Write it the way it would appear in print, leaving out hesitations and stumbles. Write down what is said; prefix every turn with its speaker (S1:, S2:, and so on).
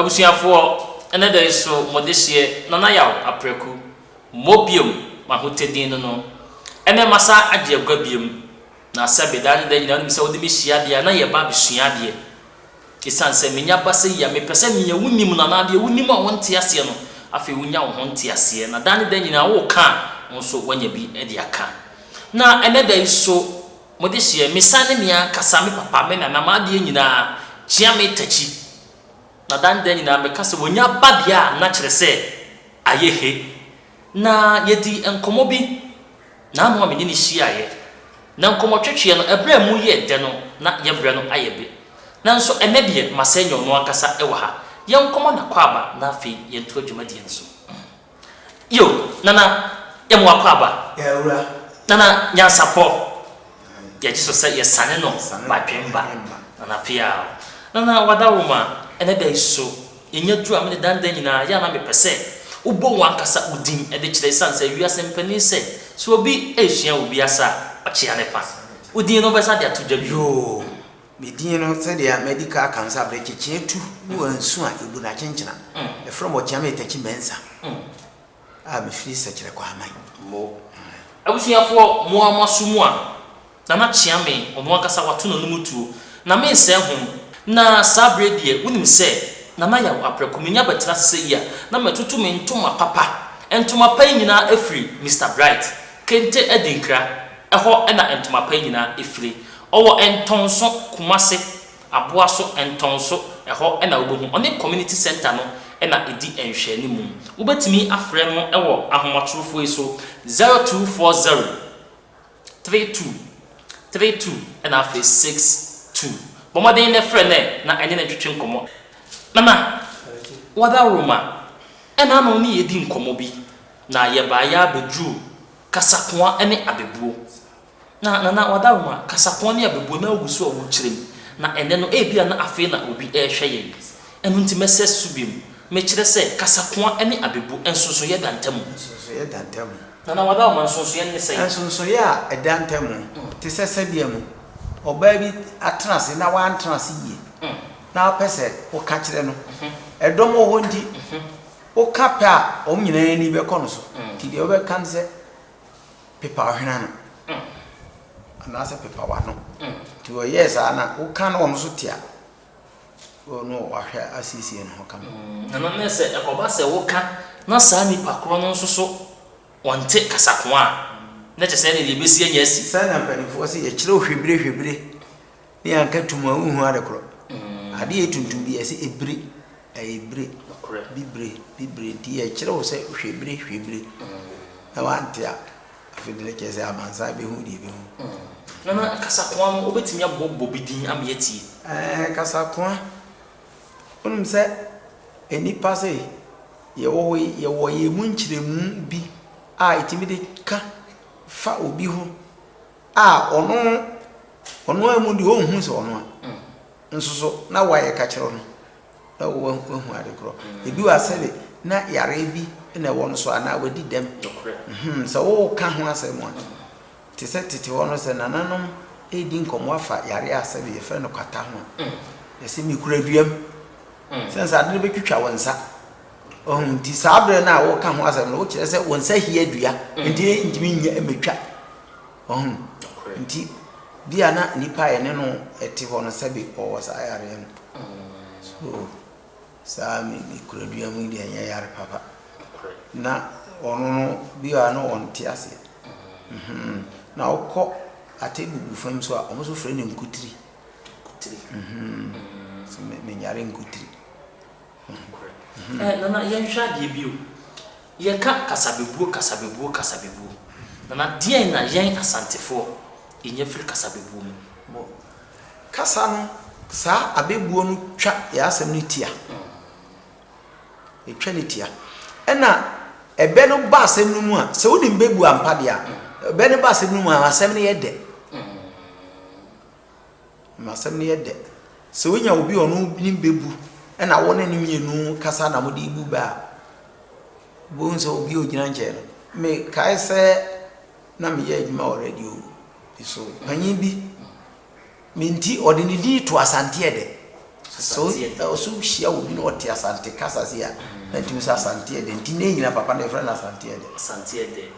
S1: abusuafo ene da so modehie nana yaw apreku mobium mahotedin no ene masa age agwabiem na sabedan da nyina nimse wodi mehia de na ye ba besua de kisanse menya base ya mepese menya wunim nana de wunim a wonte ase no afi wunya wo honte ase na dan da nyina wo ka nso wanya bi e de aka na ene da so modehie mesane mia kasa me papa me na ma de nyina chia me tachi na dan da nyina me kasa wonya ba bia na kire se ayehe na yedi enkomo bi na mo me ni hia ye na nkomo twetwe no ebra mu ye de no na ye bra no ayebe na nso enebie masenyo no akasa ewa ha ye nkomo na kwaba na afi ye nto adwumadi nso yo nana ye mo akwaba
S2: ya ura
S1: nana nyansapo ye jiso se ye sane no ba twemba nana pia nana wadaruma enebe iso enya du amene dandan nyina ya na mepese ubo wankasa udin e de kire sanse wiase mpani se so obi ehia obi asa achia ne pa udin no besa de atodwa
S2: yo medin no se de medical cancer brekiche tu wo ansu a ebu na chenchena e from o chiame tachi mensa a me firi se kire kwa aman
S1: mo abusuafo mo amasumu a na chiame ono akasa wato no mutuo na me se ho na sabre de unim se na ma ya aprekomenya betra se ya na matutu me ntoma papa entoma pa nyina afri Mr Bright kente edinkra eho na entoma pa nyina afri owo entonso kumase aboaso entonso eho na obohu oni community center no na edi enhwani mu ubetimi afre no ewo ahomatorofo eso 0240 32 na afi 62 bomaden ne frɛ ne na enye na twetwe nkomo mama wada roma ena no ni yedi nkomo bi na ye ba ya bedru kasakoa ene abebuo na wada roma kasakoa ne abebuo na oguso owo kyerem na ene no ebia na afi na obi ehwe ye enu nti mese subim me kyere se kasakoa ene abebu ensoso ye dantam na wada roma ensoso ye ne se
S2: ensoso ye a edantam te sese bia mu oba bi atrase na wa antrase yie na pese o ka kire no edom ho ndi o ka pa o nyina ni be kono so ti de o be kan se pepa ohena no ana se pepa wa no ti o yes ana o ka no so tia o no wa hwa asisi no ho ka
S1: na na se e ko ba se wo ka na sa ni pakro no so wonte kasako a na che se ne besi anya asi
S2: sa na panifo se ye kire hwebire ni anka tuma hu ade kro ade etuntum bi ese ebre bibre ti e kire wo se hwebire na wantia afidele ke se amansa be hu di be hu
S1: na kasako no obetimi abobbo bidin amyeti
S2: kasako onum se eni passe ye wo ye munchiremu bi a itimide ka fa obi hu a ono amu di ohun so ono nsoso na waye ka kire no na wo hu ade kro ebi wa sele na yare bi na wo no so ana wadi dem so wo ka ho asem a ti se titi wo no se nananom edi nkomo afa yare asebe ye fe no kwata ho ye se mi kura duam sense ade be twitwa wonsa ti sabre na wo ka ho asem no wo kire se wonsa hia dua ndi ndimi nya emetwa nti bia na nipa ye ne no eti ho no sebe o wasa yare no so sa mi kura duam ndi anya yare papa na ono no bia no wonte ase na okọ atebubu fam so a omo so frɛ ne nkutiri so me nyare nkutiri
S1: na ye nhwa de bio ye ka kasabebuo na die na yen asantefo enye firi kasabebuo mu
S2: kasa no sa abebuo no twa ya asem ne tia etwa ne tia ɛna ebe no ba asem no mu a se wodi mbebu ampa de a ebe no ba asem no mu a asem ne yede asem ne yede se wonya obi ono ni mbebu ɛna wo ne mienu kasa na modi ibu ba bo nso obi ogina nche no me kai se na me ye adwuma already o so panyin bi minti odini di to asante ede so so hia obi no ɔte asante kasa se a na ntumi sa asante de nti ne nyina papa na efra na asante de